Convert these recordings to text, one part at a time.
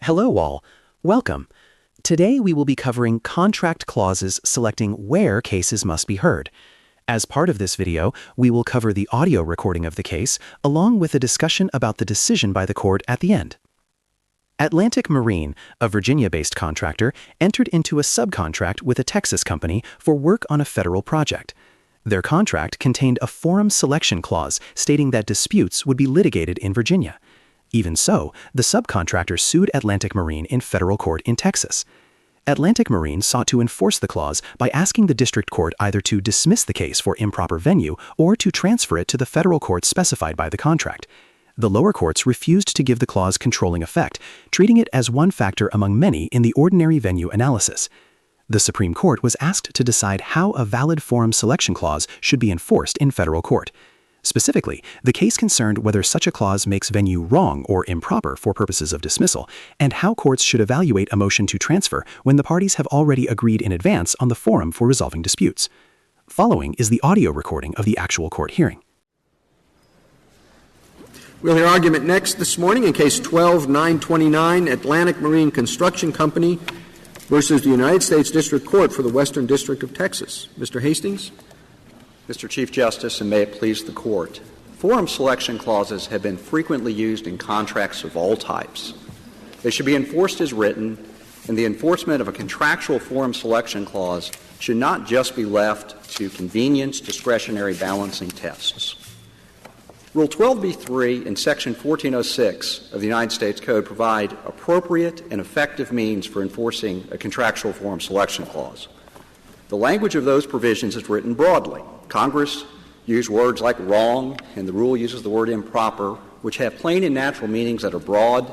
Hello all. Welcome. Today we will be covering contract clauses selecting where cases must be heard. As part of this video, we will cover the audio recording of the case, along with a discussion about the decision by the court at the end. Atlantic Marine, a Virginia-based contractor, entered into a subcontract with a Texas company for work on a federal project. Their contract contained a forum selection clause stating that disputes would be litigated in Virginia. Even so, the subcontractor sued Atlantic Marine in federal court in Texas. Atlantic Marine sought to enforce the clause by asking the district court either to dismiss the case for improper venue or to transfer it to the federal court specified by the contract. The lower courts refused to give the clause controlling effect, treating it as one factor among many in the ordinary venue analysis. The Supreme Court was asked to decide how a valid forum selection clause should be enforced in federal court. Specifically, the case concerned whether such a clause makes venue wrong or improper for purposes of dismissal, and how courts should evaluate a motion to transfer when the parties have already agreed in advance on the forum for resolving disputes. Following is the audio recording of the actual court hearing. We'll hear argument next this morning in Case 12-929, Atlantic Marine Construction Company versus the United States District Court for the Western District of Texas. Mr. Hastings. Mr. Chief Justice, and may it please the Court, forum selection clauses have been frequently used in contracts of all types. They should be enforced as written, and the enforcement of a contractual forum selection clause should not just be left to convenience discretionary balancing tests. Rule 12b-3 and Section 1406 of the United States Code provide appropriate and effective means for enforcing a contractual forum selection clause. The language of those provisions is written broadly. Congress used words like wrong, and the rule uses the word improper, which have plain and natural meanings that are broad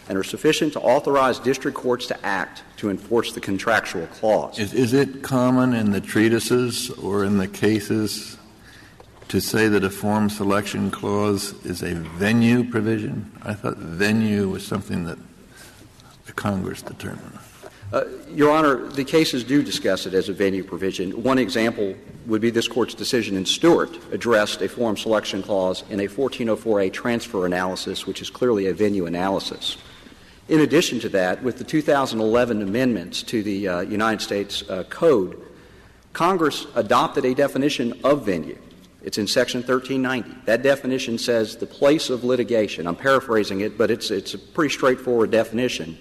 and are sufficient to authorize district courts to act to enforce the contractual clause. Is it common in the treatises or in the cases to say that a forum selection clause is a venue provision? I thought venue was something that the Congress determined. Your Honor, the cases do discuss it as a venue provision. One example would be this Court's decision in Stewart addressed a forum selection clause in a 1404A transfer analysis, which is clearly a venue analysis. In addition to that, with the 2011 amendments to the United States Code, Congress adopted a definition of venue. It's in Section 1390. That definition says the place of litigation. I'm paraphrasing it, but it's a pretty straightforward definition.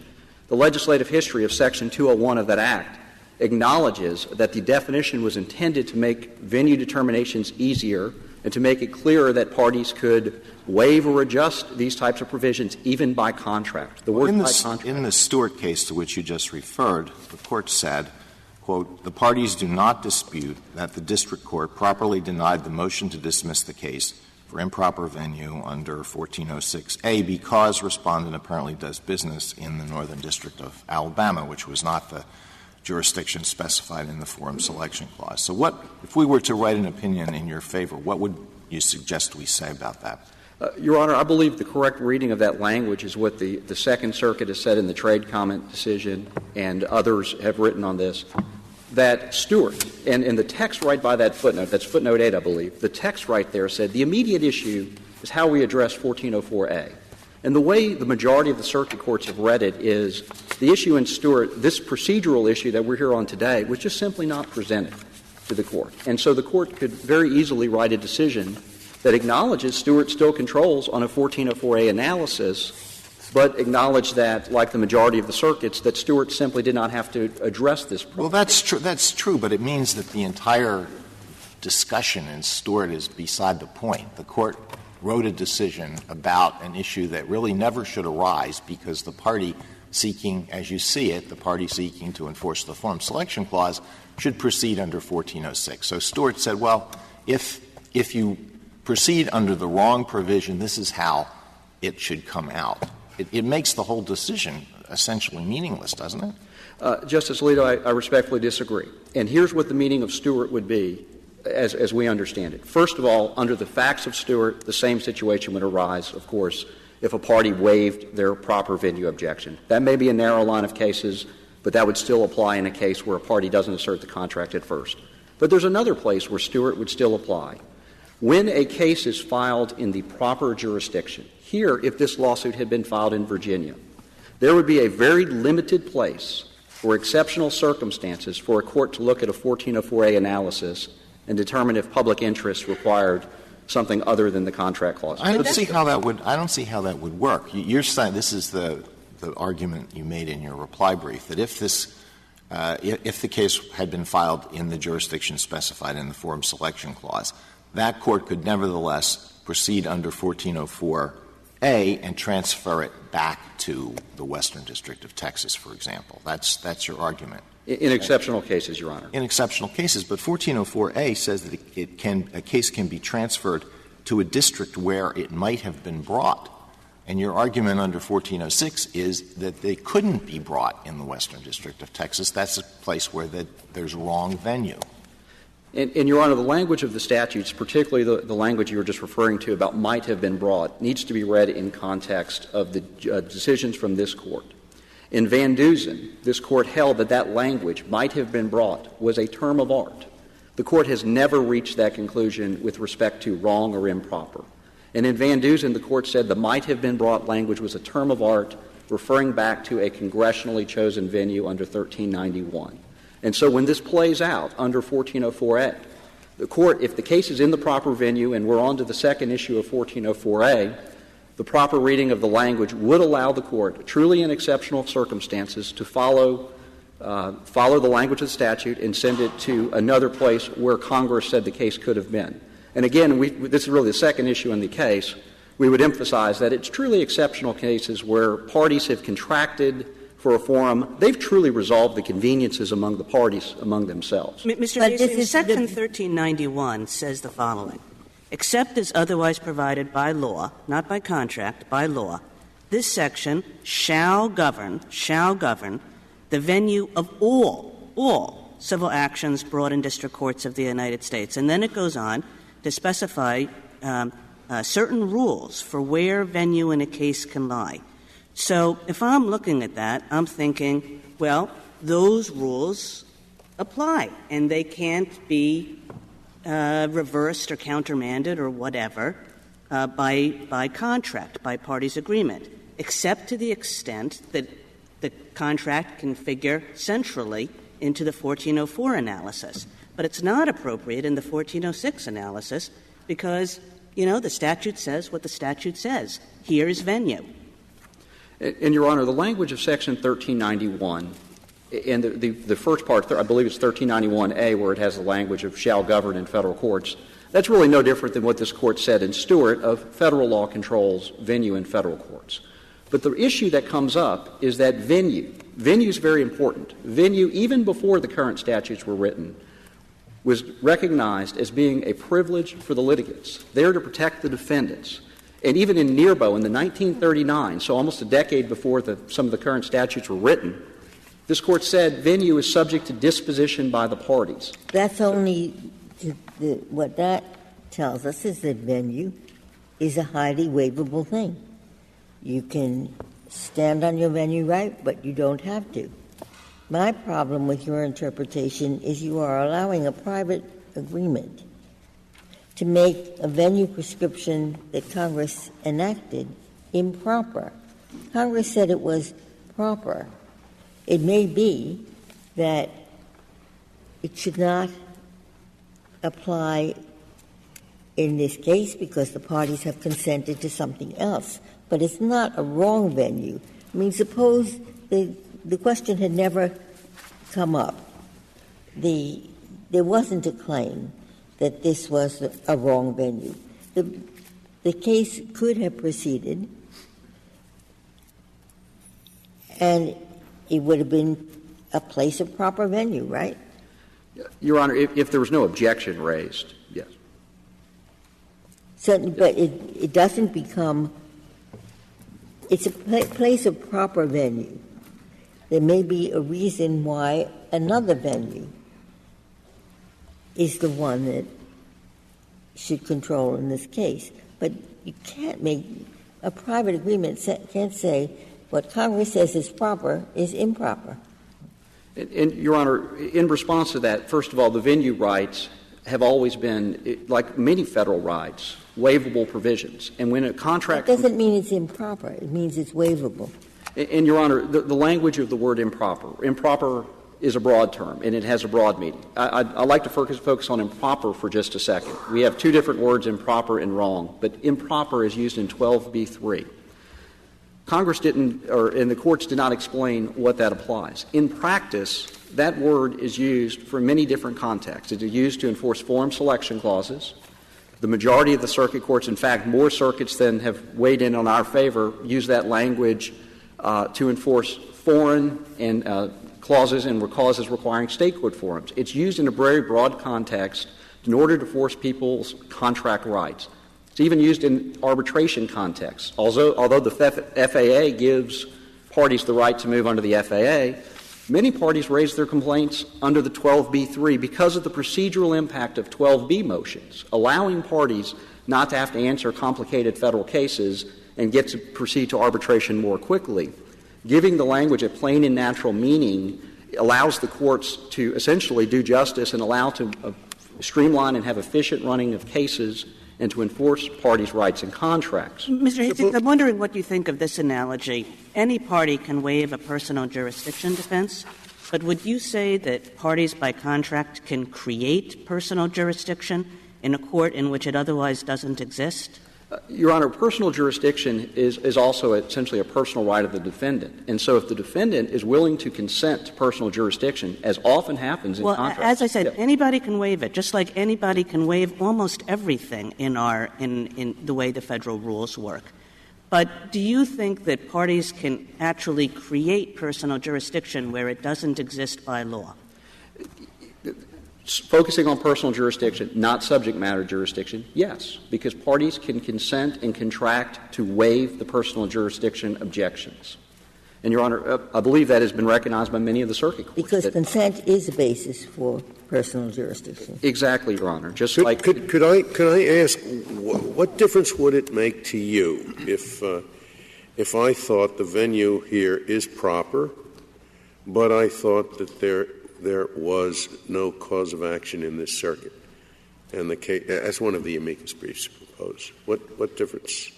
The legislative history of Section 201 of that Act acknowledges that the definition was intended to make venue determinations easier and to make it clearer that parties could waive or adjust these types of provisions even by contract. The word by contract. In the Stewart case to which you just referred, the Court said, quote, "The parties do not dispute that the district court properly denied the motion to dismiss the case for improper venue under 1406A because respondent apparently does business in the Northern District of Alabama, which was not the jurisdiction specified in the forum selection clause." So what, if we were to write an opinion in your favor, what would you suggest we say about that? Your Honor, I believe the correct reading of that language is what the Second Circuit has said in the trade comment decision, and others have written on this, that Stewart, and the text right by that footnote, that's footnote 8, I believe, the text right there said the immediate issue is how we address 1404A. And the way the majority of the circuit courts have read it is the issue in Stewart, this procedural issue that we're here on today, was just simply not presented to the court. And so the court could very easily write a decision that acknowledges Stewart still controls on a 1404A analysis, but acknowledge that, like the majority of the circuits, that Stewart simply did not have to address this problem. Well, that's true, but it means that the entire discussion in Stewart is beside the point. The Court wrote a decision about an issue that really never should arise because the party seeking, as you see it, the party seeking to enforce the forum selection clause should proceed under 1406. So Stewart said, well, if you proceed under the wrong provision, this is how it should come out. It makes the whole decision essentially meaningless, doesn't it? Justice Alito, I respectfully disagree. And here's what the meaning of Stewart would be as we understand it. First of all, under the facts of Stewart, the same situation would arise, of course, if a party waived their proper venue objection. That may be a narrow line of cases, but that would still apply in a case where a party doesn't assert the contract at first. But there's another place where Stewart would still apply. When a case is filed in the proper jurisdiction, here, if this lawsuit had been filed in Virginia, There would be a very limited place or exceptional circumstances for a court to look at a 1404A analysis and determine if public interest required something other than the contract clause. I don't see how that would work. You're saying this is the argument you made in your reply brief, that if the case had been filed in the jurisdiction specified in the forum selection clause, that court could nevertheless proceed under 1404A and transfer it back to the Western District of Texas, for example. That's your argument. In exceptional cases, Your Honor. In exceptional cases, but 1404A says that a case can be transferred to a district where it might have been brought. And your argument under 1406 is that they couldn't be brought in the Western District of Texas. That's a place where there's wrong venue. And, Your Honor, the language of the statutes, particularly the language you were just referring to about might have been brought, needs to be read in context of the decisions from this Court. In Van Dusen, this Court held that language, might have been brought, was a term of art. The Court has never reached that conclusion with respect to wrong or improper. And in Van Dusen, the Court said the might have been brought language was a term of art referring back to a congressionally chosen venue under 1391. And so when this plays out under 1404A, the Court, if the case is in the proper venue and we're on to the second issue of 1404A, the proper reading of the language would allow the Court, truly in exceptional circumstances, to follow the language of the statute and send it to another place where Congress said the case could have been. And again, this is really the second issue in the case. We would emphasize that it's truly exceptional cases where parties have contracted for a forum. They've truly resolved the conveniences among the parties among themselves. Mr. Hastings, Section 1391 says the following. Except as otherwise provided by law, not by contract, by law, this section shall govern the venue of all civil actions brought in district courts of the United States. And then it goes on to specify certain rules for where venue in a case can lie. So if I'm looking at that, I'm thinking, well, those rules apply, and they can't be reversed or countermanded or whatever by contract, by parties' agreement, except to the extent that the contract can figure centrally into the 1404 analysis. But it's not appropriate in the 1406 analysis because, the statute says what the statute says. Here is venue. And, Your Honor, the language of Section 1391, and the first part, I believe it's 1391A, where it has the language of shall govern in federal courts, that's really no different than what this Court said in Stewart of federal law controls venue in federal courts. But the issue that comes up is that venue is very important. Venue, even before the current statutes were written, was recognized as being a privilege for the litigants, there to protect the defendants. And even in Nearbo in the 1939, so almost a decade before some of the current statutes were written, this Court said venue is subject to disposition by the parties. That's only what that tells us is that venue is a highly waivable thing. You can stand on your venue right, but you don't have to. My problem with your interpretation is you are allowing a private agreement to make a venue prescription that Congress enacted improper. Congress said it was proper. It may be that it should not apply in this case because the parties have consented to something else, but it's not a wrong venue. I mean, suppose the question had never come up. There wasn't a claim that this was a wrong venue. The case could have proceeded, and it would have been a place of proper venue, right? Your Honor, if there was no objection raised, yes. Certainly, but it doesn't become — it's a place of proper venue. There may be a reason why another venue is the one that should control in this case. But you can't make — a private agreement can't say what Congress says is proper is improper. And, Your Honor, in response to that, first of all, the venue rights have always been, like many federal rights, waivable provisions. And when a contract — That doesn't mean it's improper. It means it's waivable. And, Your Honor, the language of the word improper is a broad term, and it has a broad meaning. I'd like to focus on improper for just a second. We have two different words, improper and wrong, but improper is used in 12b3. Congress didn't, and the courts did not explain what that applies. In practice, that word is used for many different contexts. It is used to enforce forum selection clauses. The majority of the circuit courts, in fact, more circuits than have weighed in on our favor, use that language to enforce foreign and clauses and clauses requiring state court forums. It's used in a very broad context in order to force people's contract rights. It's even used in arbitration contexts. Although the FAA gives parties the right to move under the FAA, many parties raise their complaints under the 12b3 because of the procedural impact of 12b motions, allowing parties not to have to answer complicated federal cases and get to proceed to arbitration more quickly. Giving the language a plain and natural meaning allows the courts to essentially do justice and allow to streamline and have efficient running of cases and to enforce parties' rights and contracts. Mr. Hastings, I'm wondering what you think of this analogy. Any party can waive a personal jurisdiction defense, but would you say that parties by contract can create personal jurisdiction in a court in which it otherwise doesn't exist? Your Honor, personal jurisdiction is also essentially a personal right of the defendant. And so if the defendant is willing to consent to personal jurisdiction, as often happens in contracts. Well, as I said, anybody can waive it, just like anybody can waive almost everything in the way the federal rules work. But do you think that parties can actually create personal jurisdiction where it doesn't exist by law? Focusing on personal jurisdiction, not subject matter jurisdiction, yes, because parties can consent and contract to waive the personal jurisdiction objections. And, Your Honor, I believe that has been recognized by many of the circuit courts. Because consent is a basis for personal jurisdiction. Exactly, Your Honor. Just could, like could I ask, what difference would it make to you if I thought the venue here is proper, but I thought that there was no cause of action in this circuit, and the case, as one of the amicus briefs proposed? What difference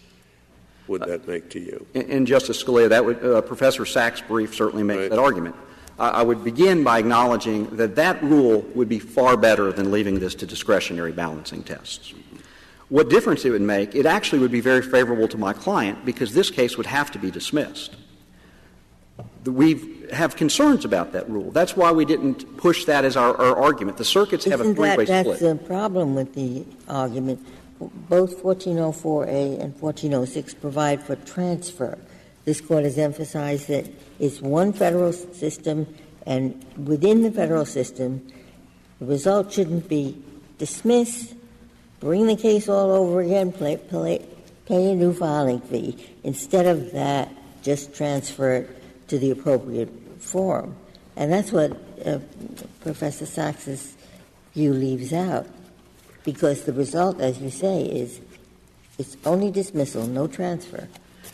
would that make to you? And Justice Scalia, that would Professor Sachs' brief certainly makes that argument. I would begin by acknowledging that rule would be far better than leaving this to discretionary balancing tests. What difference it would make? It actually would be very favorable to my client because this case would have to be dismissed. We have concerns about that rule. That's why we didn't push that as our argument. The circuits have a three-way split. That's the problem with the argument. Both 1404A and 1406 provide for transfer. This Court has emphasized that it's one federal system, and within the federal system, the result shouldn't be dismiss, bring the case all over again, pay a new filing fee. Instead of that, just transfer it to the appropriate forum. And that's what Professor Sachs's view leaves out, because the result, as you say, is it's only dismissal, no transfer.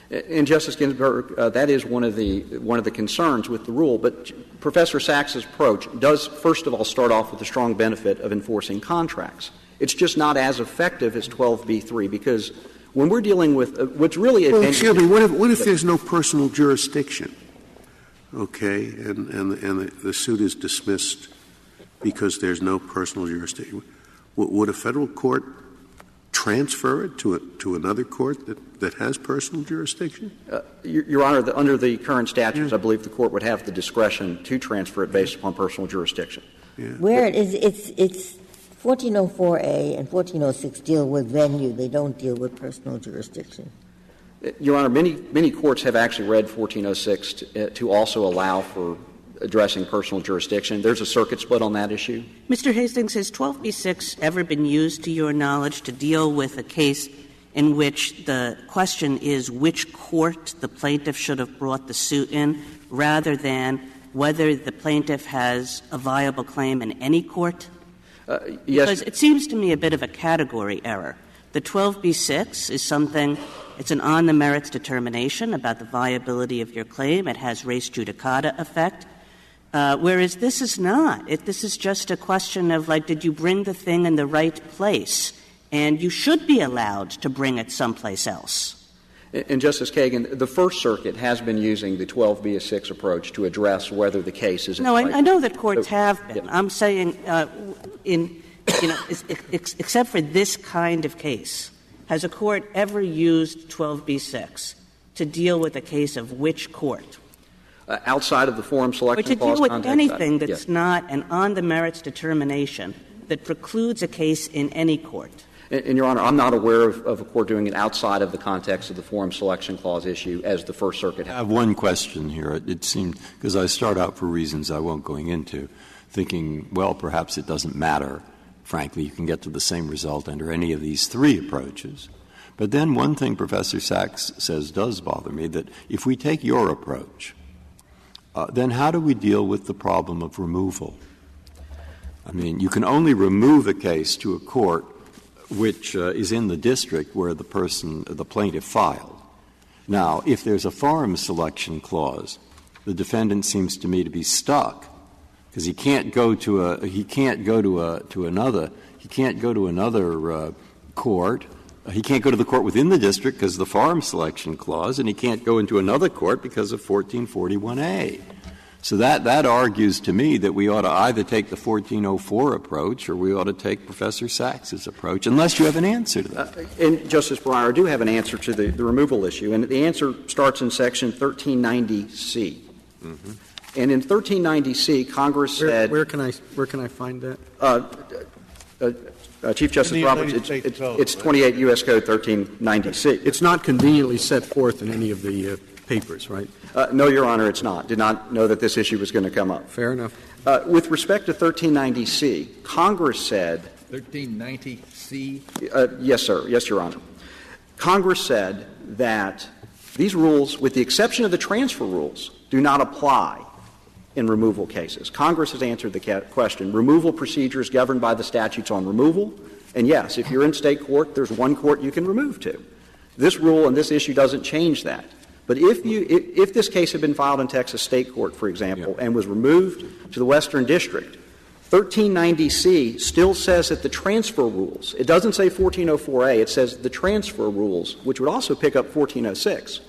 And, Justice Ginsburg, that is one of the concerns with the rule. But Professor Sachs's approach does, first of all, start off with the strong benefit of enforcing contracts. It's just not as effective as 12b3, because when we're dealing with what's really well, excuse me, what if there's no personal jurisdiction? Okay, and the suit is dismissed because there's no personal jurisdiction. Would a federal court transfer it to another court that has personal jurisdiction? Your Honor, under the current statutes, I believe the court would have the discretion to transfer it based upon personal jurisdiction. Yeah. Where it is, it's 1404A and 1406 deal with venue. They don't deal with personal jurisdiction. Your Honor, many courts have actually read 1406 to also allow for addressing personal jurisdiction. There's a circuit split on that issue. Mr. Hastings, has 12b6 ever been used, to your knowledge, to deal with a case in which the question is which court the plaintiff should have brought the suit in, rather than whether the plaintiff has a viable claim in any court? Yes. Because it seems to me a bit of a category error. The 12b6 is something — it's an on-the-merits determination about the viability of your claim. It has res judicata effect. Whereas this is not. This is just a question of, like, did you bring the thing in the right place? And you should be allowed to bring it someplace else. And Justice Kagan, the First Circuit has been using the 12b-6 approach to address whether the case is No, I know that courts have been. I'm saying except for this kind of case, has a court ever used 12b-6 to deal with a case of which court? Outside of the forum selection clause clause. Or to deal with context, anything that's not an on-the-merits determination that precludes a case in any court. And, Your Honor, I'm not aware of a court doing it outside of the context of the forum selection clause issue as the First Circuit has. I have one question here. It seemed, because I start out for reasons I won't go into, thinking, well, perhaps it doesn't matter. Frankly, you can get to the same result under any of these three approaches. But then one thing Professor Sachs says does bother me, that if we take your approach, then how do we deal with the problem of removal? I mean, you can only remove a case to a court which is in the district where the plaintiff filed. Now, if there's a forum selection clause, the defendant seems to me to be stuck because he can't go to another court. He can't go to the court within the district because of the forum selection clause, and he can't go into another court because of 1441A. So that argues to me that we ought to either take the 1404 approach or we ought to take Professor Sachs's approach, unless you have an answer to that. And, Justice Breyer, I do have an answer to the removal issue, and the answer starts in Section 1390C. Mm-hmm. And in 1390C, Congress said — Where can I find that? Chief Justice Roberts, it's 28 U.S. Code 1390C. It's not conveniently set forth in any of the papers, right? No, Your Honor, it's not. Did not know that this issue was going to come up. Fair enough. With respect to 1390C, Congress said — 1390C? Yes, sir. Yes, Your Honor. Congress said that these rules, with the exception of the transfer rules, do not apply in removal cases. Congress has answered the question. Removal procedures governed by the statutes on removal. And, yes, if you're in state court, there's one court you can remove to. This rule and this issue doesn't change that. But if this case had been filed in Texas State Court, for example, and was removed to the Western District, 1390C still says that the transfer rules — it doesn't say 1404A, it says the transfer rules, which would also pick up 1406,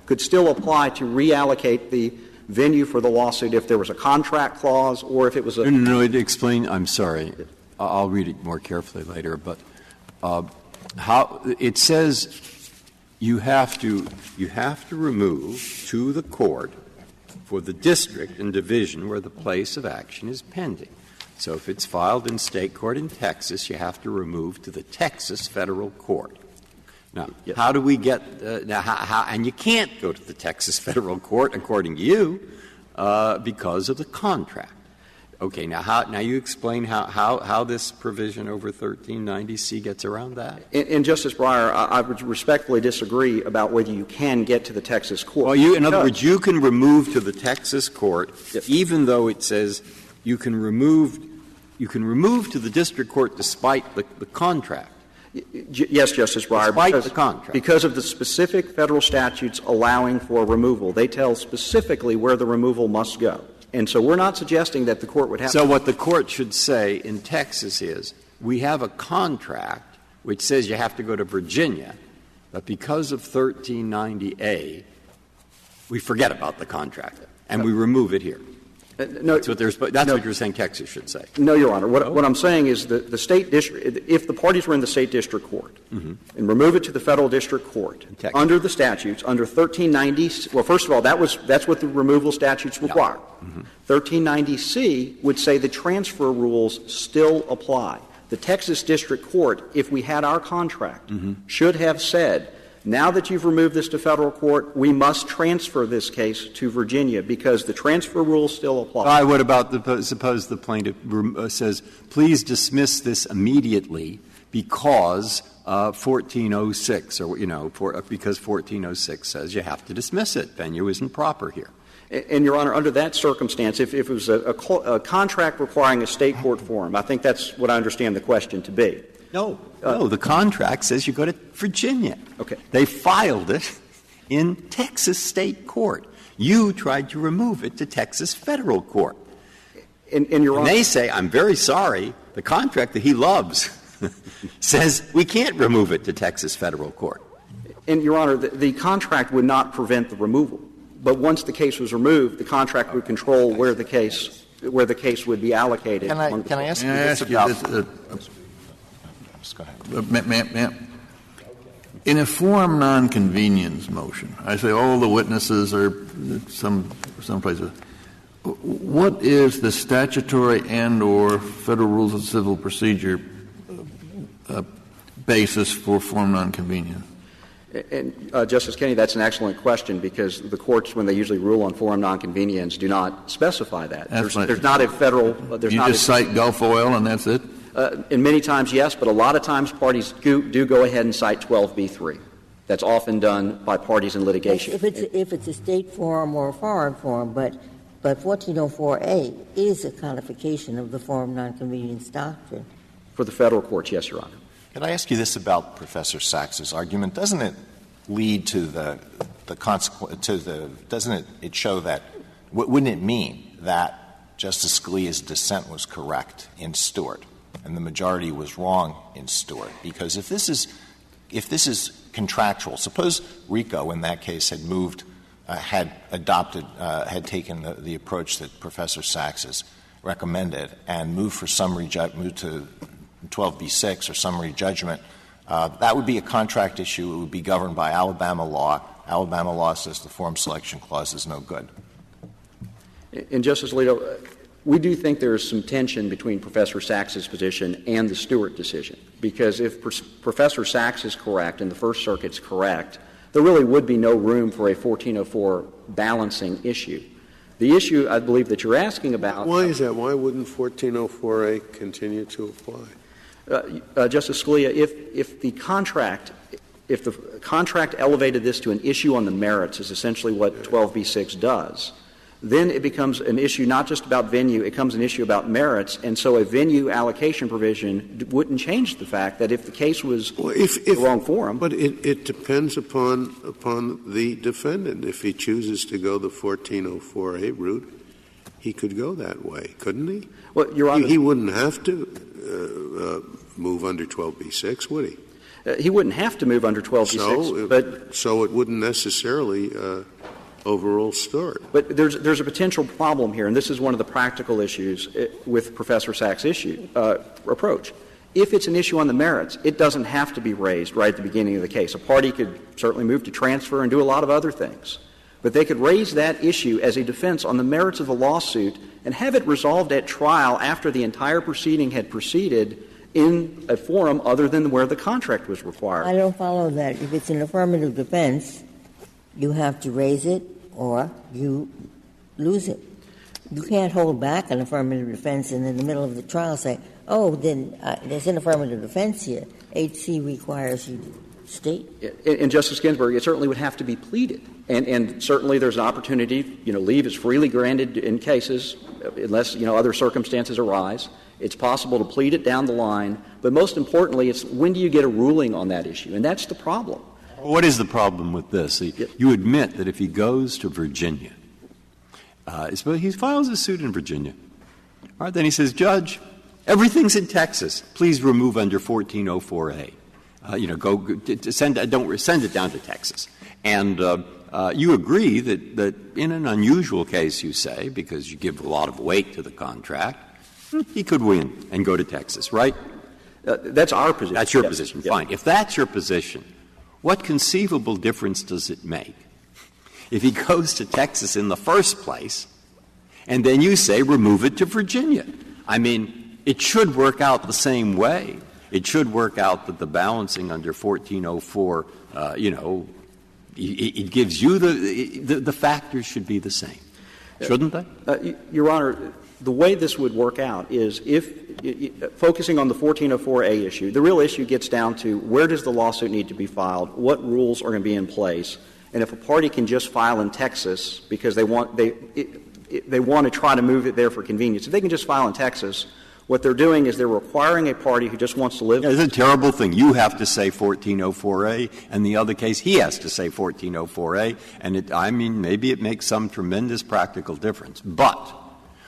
could still apply to reallocate the venue for the lawsuit if there was a contract clause or if it was a — No, explain — I'm sorry. I'll read it more carefully later. But how — it says you have to remove to the court for the district and division where the place of action is pending. So if it's filed in state court in Texas, you have to remove to the Texas federal court. Now, how do we get and you can't go to the Texas federal court, according to you, because of the contract. Okay, now you explain how this provision over 1390C gets around that. And Justice Breyer, I would respectfully disagree about whether you can get to the Texas court. Well, in other words, you can remove to the Texas court, even though it says you can remove to the district court despite the contract. Yes, Justice Breyer. Despite the contract. Because of the specific federal statutes allowing for removal. They tell specifically where the removal must go. And so we're not suggesting that the court would have to. So what the court should say in Texas is, we have a contract which says you have to go to Virginia, but because of 1390A, we forget about the contract and we remove it here. No, that's what you're saying Texas should say. No, Your Honor. What I'm saying is that the state district, if the parties were in the state district court and remove it to the federal district court under the statutes, under 1390, well, first of all, that's what the removal statutes require. 1390C would say the transfer rules still apply. The Texas district court, if we had our contract, should have said, now that you've removed this to federal court, we must transfer this case to Virginia because the transfer rules still apply. What about suppose the plaintiff says, please dismiss this immediately because 1406, or, because 1406 says you have to dismiss it. Venue isn't proper here. And, Your Honor, under that circumstance, if it was a contract requiring a state court forum, I think that's what I understand the question to be. No, the contract says you go to Virginia. Okay. They filed it in Texas state court. You tried to remove it to Texas federal court. And Your Honor, they say, I'm very sorry, the contract that he loves says we can't remove it to Texas federal court. And, Your Honor, the contract would not prevent the removal. But once the case was removed, the contract would control where the case would be allocated. Can I ask you this about go ahead. Ma'am, in a forum nonconvenience motion, I say all the witnesses are some places. What is the statutory and/or Federal Rules of Civil Procedure basis for forum nonconvenience? And, Justice Kennedy, that's an excellent question, because the courts, when they usually rule on forum nonconvenience, do not specify that. There's not a Federal you just cite Gulf Oil and that's it? And many times, yes, but a lot of times parties do go ahead and cite 12b3. That's often done by parties in litigation. If it's a state forum or a foreign forum, but 1404A is a codification of the forum nonconvenience doctrine. For the Federal courts, yes, Your Honor. Can I ask you this about Professor Sachs's argument? Doesn't it lead to the consequence, doesn't it show that, wouldn't it mean that Justice Scalia's dissent was correct in Stewart and the majority was wrong in Stewart? Because if this is contractual, suppose RICO in that case had moved, had taken the approach that Professor Sachs has recommended and moved for summary moved to 12b6 or summary judgment, that would be a contract issue. It would be governed by Alabama law. Alabama law says the forum selection clause is no good. And, Justice Alito, we do think there is some tension between Professor Sachs's position and the Stewart decision, because if Professor Sachs is correct and the First Circuit's correct, there really would be no room for a 1404 balancing issue. The issue, I believe, that you're asking about — Why is that? Why wouldn't 1404A continue to apply? Justice Scalia, if the contract elevated this to an issue on the merits, is essentially what 12b6 does, then it becomes an issue not just about venue, it becomes an issue about merits, and so a venue allocation provision wouldn't change the fact that if the case was the wrong forum. But it depends upon the defendant. If he chooses to go the 1404A route, he could go that way, couldn't he? Well, Your Honor, he wouldn't have to move under 12b6, would he? He wouldn't have to move under 12b6, so it wouldn't necessarily overrule Stewart. But there's a potential problem here, and this is one of the practical issues with Professor Sachs' approach. If it's an issue on the merits, it doesn't have to be raised right at the beginning of the case. A party could certainly move to transfer and do a lot of other things. But they could raise that issue as a defense on the merits of the lawsuit and have it resolved at trial after the entire proceeding had proceeded in a forum other than where the contract was required. I don't follow that. If it's an affirmative defense, you have to raise it or you lose it. You can't hold back an affirmative defense and in the middle of the trial say, oh, then there's an affirmative defense here. 8C requires you to state. And Justice Ginsburg, it certainly would have to be pleaded. And certainly there's an opportunity, leave is freely granted in cases unless, other circumstances arise. It's possible to plead it down the line. But most importantly, it's when do you get a ruling on that issue? And that's the problem. What is the problem with this? You admit that if he goes to Virginia, he files a suit in Virginia. All right, then he says, Judge, everything's in Texas. Please remove under 1404A. Send it down to Texas. And you agree that in an unusual case, you say, because you give a lot of weight to the contract, he could win and go to Texas, right? That's our position. That's your position. Yes. Fine. If that's your position, what conceivable difference does it make if he goes to Texas in the first place and then you say remove it to Virginia? I mean, it should work out the same way. It should work out that the balancing under 1404, it gives you the factors should be the same. Shouldn't they? Your Honor, the way this would work out is focusing on the 1404A issue, the real issue gets down to where does the lawsuit need to be filed, what rules are going to be in place, and if a party can just file in Texas because they want to try to move it there for convenience, if they can just file in Texas, what they're doing is they're requiring a party who just wants to live. Yeah, it's a terrible thing. You have to say 1404A, and the other case he has to say 1404A, and maybe it makes some tremendous practical difference. But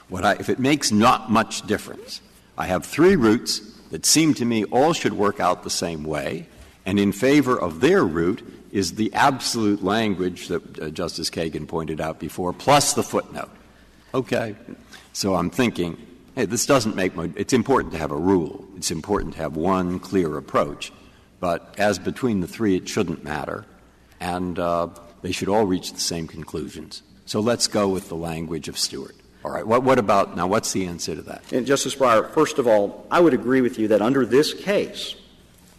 if it makes not much difference, I have three routes that seem to me all should work out the same way, and in favor of their route is the absolute language that Justice Kagan pointed out before, plus the footnote. Okay. So I'm thinking, hey, this doesn't make — it's important to have a rule. It's important to have one clear approach. But as between the three, it shouldn't matter. And they should all reach the same conclusions. So let's go with the language of Stewart. All right. What about — now, what's the answer to that? And, Justice Breyer, first of all, I would agree with you that under this case,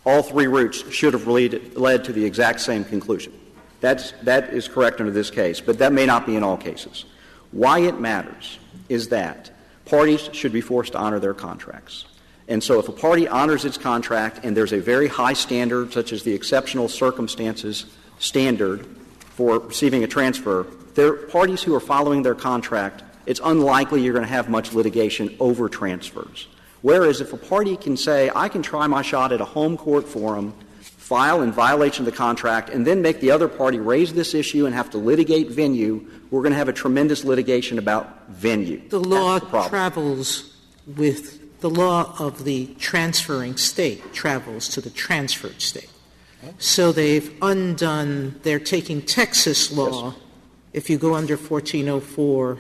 all three routes should have led to the exact same conclusion. That is correct under this case, but that may not be in all cases. Why it matters is that parties should be forced to honor their contracts. And so if a party honors its contract and there's a very high standard, such as the exceptional circumstances standard for receiving a transfer, there are parties who are following their contract, it's unlikely you're going to have much litigation over transfers. Whereas if a party can say, I can try my shot at a home court forum, file in violation of the contract, and then make the other party raise this issue and have to litigate venue, we're going to have a tremendous litigation about venue. The law travels with — the law of the transferring state travels to the transferred state. So they've undone — they're taking Texas law, if you go under 1404,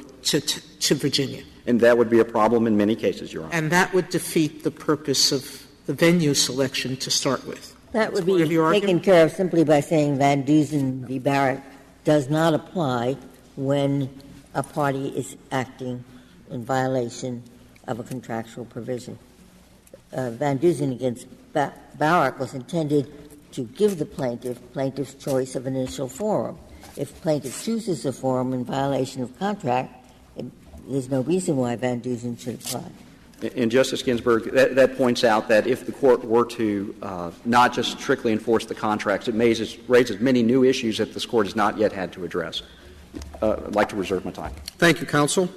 to Virginia. And that would be a problem in many cases, Your Honor. And that would defeat the purpose of the venue selection to start with. That would be taken care of simply by saying Van Dusen v. Barrett does not apply when a party is acting in violation of a contractual provision. Van Dusen against Barrett was intended to give the plaintiff's choice of initial forum. If plaintiff chooses a forum in violation of contract, there's no reason why Van Dusen should apply. And, Justice Ginsburg, that points out that if the Court were to not just strictly enforce the contracts, it raises many new issues that this Court has not yet had to address. I'd like to reserve my time. Thank you, counsel.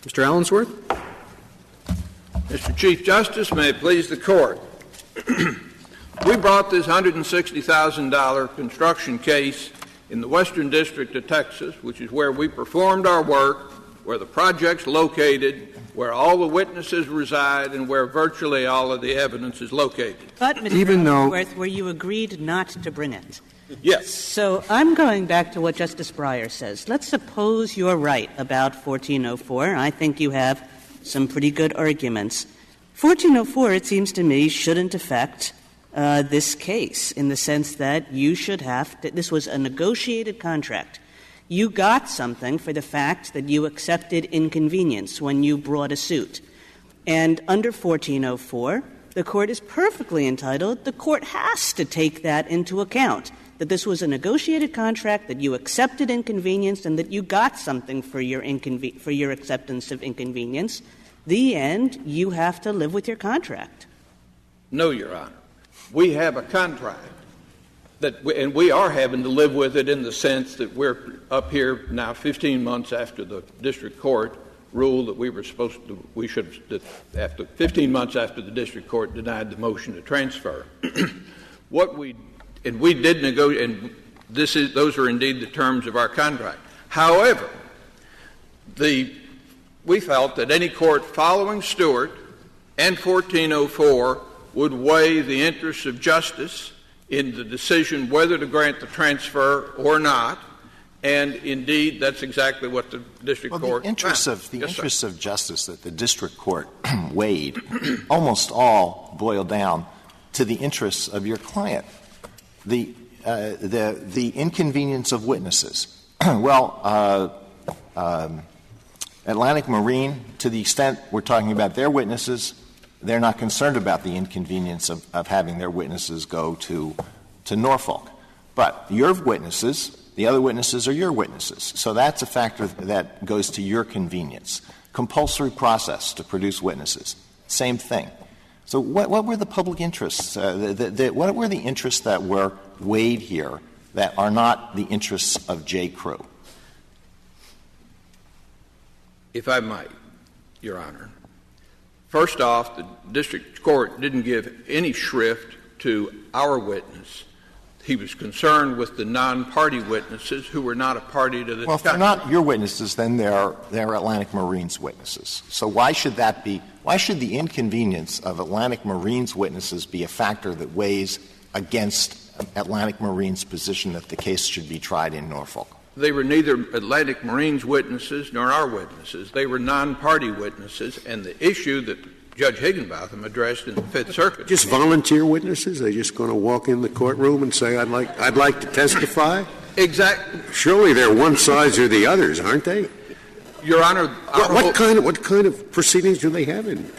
Mr. Allensworth. Mr. Chief Justice, may it please the Court. We brought this $160,000 construction case in the Western District of Texas, which is where we performed our work, where the project's located, where all the witnesses reside, and where virtually all of the evidence is located. But, Mr. Allensworth, where you agreed not to bring it. Yes. So I'm going back to what Justice Breyer says. Let's suppose you're right about 1404. I think you have some pretty good arguments. 1404, it seems to me, shouldn't affect this case in the sense that you should have — this was a negotiated contract. You got something for the fact that you accepted inconvenience when you brought a suit. And under 1404, the Court is perfectly entitled — the Court has to take that into account, that this was a negotiated contract, that you accepted inconvenience, and that you got something for your acceptance of inconvenience. The end, you have to live with your contract. No, Your Honor. We have a contract and we are having to live with it in the sense that we're up here now 15 months after the district court ruled that we should after 15 months after the district court denied the motion to transfer. We did negotiate, and those are indeed the terms of our contract. However, we felt that any court following Stewart and 1404 would weigh the interests of justice in the decision whether to grant the transfer or not, and indeed that's exactly what the district court found. The interests of justice that the district court weighed almost all boil down to the interests of your client. The inconvenience of witnesses. Atlantic Marine, to the extent we're talking about their witnesses, they're not concerned about the inconvenience of having their witnesses go to Norfolk. But your witnesses, the other witnesses are your witnesses. So that's a factor that goes to your convenience. Compulsory process to produce witnesses, same thing. So what were the public interests? What were the interests that were weighed here that are not the interests of J. Crew? If I might, Your Honor. First off, the district court didn't give any shrift to our witness. he was concerned with the non-party witnesses who were not a party to this Well, if they're not your witnesses, then they're Atlantic Marine's witnesses. So why should that be — why should the inconvenience of Atlantic Marine's witnesses be a factor that weighs against Atlantic Marine's position that the case should be tried in Norfolk? They were neither Atlantic Marine's witnesses nor our witnesses. They were non-party witnesses, and the issue that Judge Higginbotham addressed in the Fifth Circuit. Just volunteer witnesses? They're just going to walk in the courtroom and say, I'd like to testify? Exactly. Surely they're one sides or the others, aren't they? Your Honor, what kind of proceedings do they have in?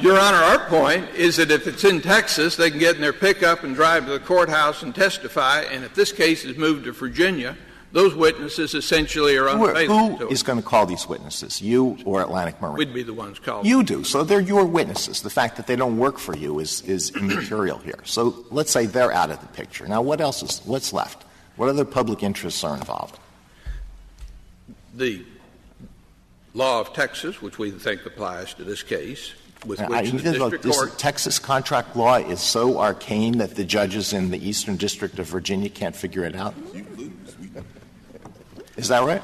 Your Honor, our point is that if it's in Texas, they can get in their pickup and drive to the courthouse and testify, and if this case is moved to Virginia, those witnesses essentially are unavailable. Who is going to call these witnesses, you or Atlantic Marine? We'd be the ones calling. You do. So they're your witnesses. The fact that they don't work for you is immaterial here. So let's say they're out of the picture. Now, what's left? What other public interests are involved? The law of Texas, which we think applies to this case, with which the district court — Texas contract law is so arcane that the judges in the Eastern District of Virginia can't figure it out? Is that right?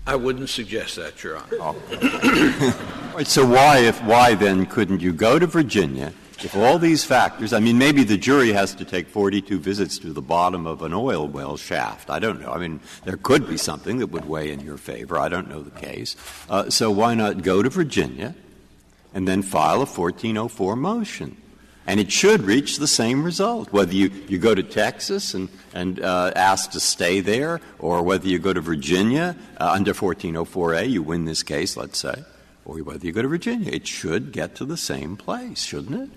I wouldn't suggest that, Your Honor. Oh. Right, so why then couldn't you go to Virginia if all these factors — I mean, maybe the jury has to take 42 visits to the bottom of an oil well shaft. I don't know. I mean, there could be something that would weigh in your favor. I don't know the case. So why not go to Virginia and then file a 1404 motion? And it should reach the same result, whether you go to Texas and ask to stay there, or whether you go to Virginia under 1404A, you win this case, let's say, or whether you go to Virginia. It should get to the same place, shouldn't it?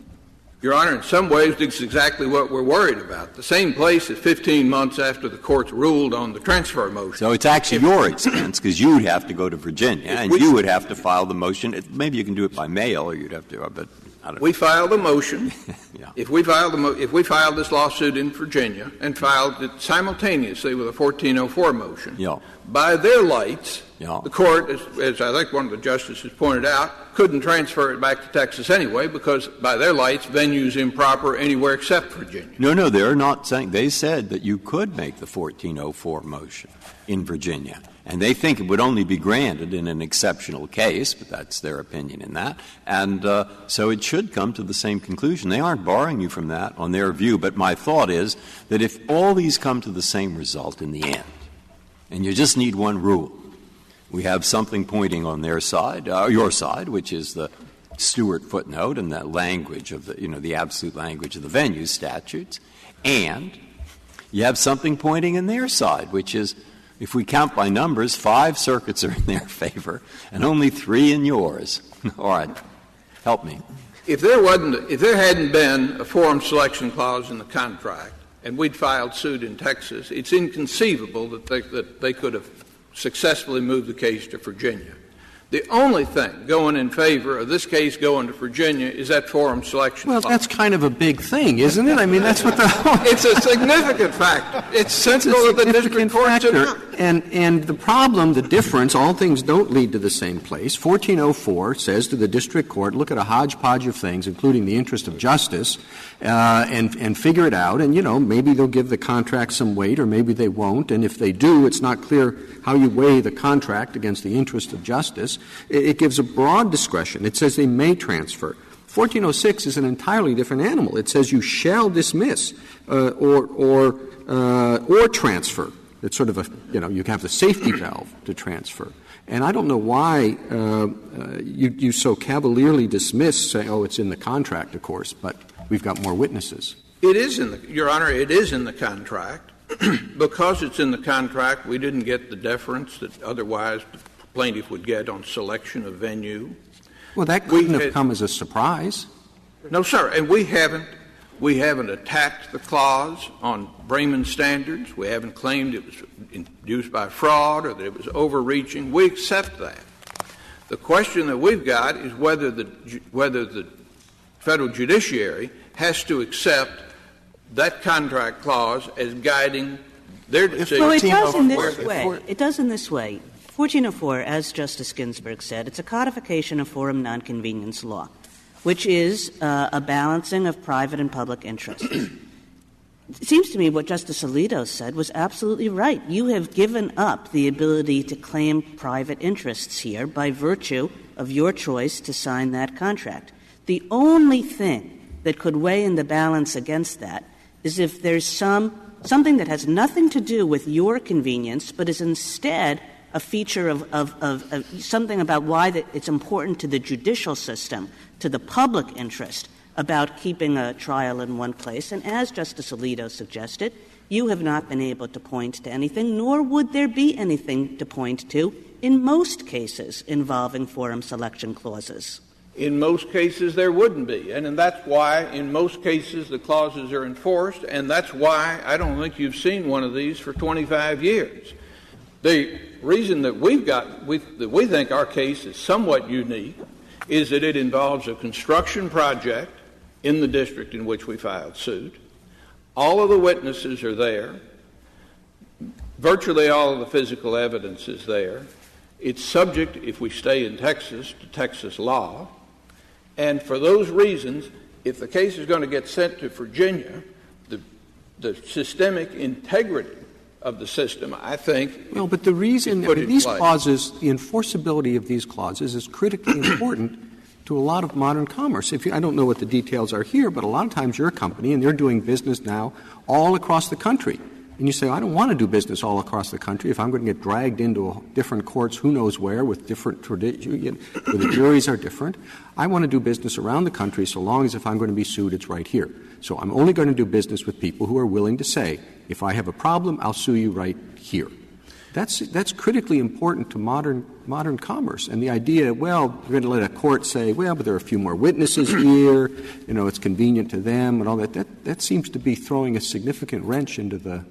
Your Honor, in some ways, it's exactly what we're worried about. The same place is 15 months after the court's ruled on the transfer motion. So it's actually your expense, because you'd have to go to Virginia, and you would have to file the motion. Maybe you can do it by mail, or you'd have to, but I don't know. We filed a motion. Yeah. If we filed this lawsuit in Virginia and filed it simultaneously with a 1404 motion, yeah. By their lights, yeah. The court, as I think one of the justices pointed out, couldn't transfer it back to Texas anyway, because by their lights, venue's improper anywhere except Virginia. No, they're not saying — they said that you could make the 1404 motion in Virginia. And they think it would only be granted in an exceptional case, but that's their opinion in that. And so it should come to the same conclusion. They aren't barring you from that on their view, but my thought is that if all these come to the same result in the end, and you just need one rule, we have something pointing on their side, your side, which is the Stewart footnote and that language of the absolute language of the venue statutes, and you have something pointing in their side, which is, if we count by numbers, 5 circuits are in their favor and only 3 in yours. All right. Help me. If there hadn't been a forum selection clause in the contract and we'd filed suit in Texas, it's inconceivable that they could have successfully moved the case to Virginia. The only thing going in favor of this case going to Virginia is that forum selection clause. Well, that's kind of a big thing, isn't it? I mean, that's what the It's a significant factor. It's central to the district court. And the problem, the difference, all things don't lead to the same place. 1404 says to the district court, look at a hodgepodge of things, including the interest of justice, and figure it out. And, maybe they'll give the contract some weight, or maybe they won't. And if they do, it's not clear how you weigh the contract against the interest of justice. It gives a broad discretion. It says they may transfer. 1406 is an entirely different animal. It says you shall dismiss or transfer. It's sort of you have the safety valve to transfer. And I don't know why you so cavalierly dismiss, say, it's in the contract, of course, but we've got more witnesses. It is Your Honor, it is in the contract. Because it's in the contract, we didn't get the deference that otherwise the plaintiff would get on selection of venue. Well, that couldn't have come as a surprise. No, sir. And we haven't attacked the clause on Bremen standards. We haven't claimed it was induced by fraud or that it was overreaching. We accept that. The question that we've got is whether the federal judiciary has to accept that contract clause as guiding their decision. Well, it does in this way. It does in this way. 1404, as Justice Ginsburg said, it's a codification of forum nonconvenience law, which is a balancing of private and public interests. it seems to me what Justice Alito said was absolutely right. You have given up the ability to claim private interests here by virtue of your choice to sign that contract. The only thing that could weigh in the balance against that is if there's something that has nothing to do with your convenience, but is instead a feature of something about why it's important to the judicial system, to the public interest, about keeping a trial in one place. And as Justice Alito suggested, you have not been able to point to anything, nor would there be anything to point to in most cases involving forum selection clauses. In most cases, there wouldn't be. And that's why, in most cases, the clauses are enforced, and that's why I don't think you've seen one of these for 25 years. The reason that that we think our case is somewhat unique is that it involves a construction project in the district in which we filed suit. All of the witnesses are there. Virtually all of the physical evidence is there. It's subject, if we stay in Texas, to Texas law. And for those reasons, if the case is going to get sent to Virginia, the systemic integrity of the system, I think. Well, but the reason these clauses, the enforceability of these clauses is critically important to a lot of modern commerce. I don't know what the details are here, but a lot of times you're a company and they're doing business now all across the country. And you say, I don't want to do business all across the country if I'm going to get dragged into different courts, who knows where, with different traditions, where the juries are different. I want to do business around the country so long as if I'm going to be sued, it's right here. So I'm only going to do business with people who are willing to say, if I have a problem, I'll sue you right here. That's critically important to modern commerce. And the idea, well, we're going to let a court say, well, but there are a few more witnesses here, it's convenient to them and all that seems to be throwing a significant wrench into the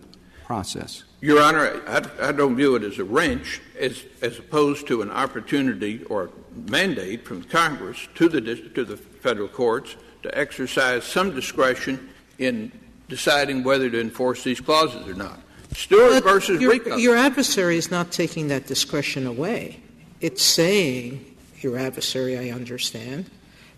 process. Your Honor, I don't view it as a wrench as opposed to an opportunity or mandate from Congress to the federal courts to exercise some discretion in deciding whether to enforce these clauses or not. Stewart versus Rico. Your adversary is not taking that discretion away. It's saying, your adversary, I understand,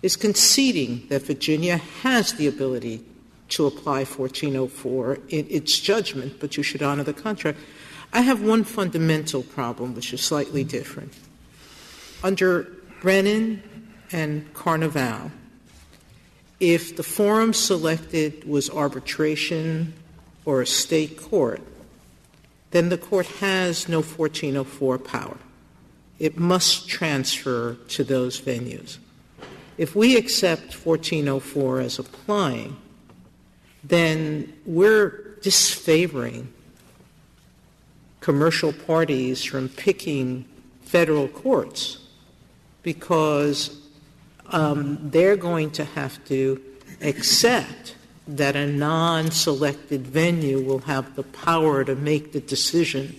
is conceding that Virginia has the ability to apply 1404 in its judgment, but you should honor the contract. I have one fundamental problem, which is slightly different. Under Brennan and Carnival, if the forum selected was arbitration or a state court, then the court has no 1404 power. It must transfer to those venues. If we accept 1404 as applying, then we're disfavoring commercial parties from picking federal courts because they're going to have to accept that a non-selected venue will have the power to make the decision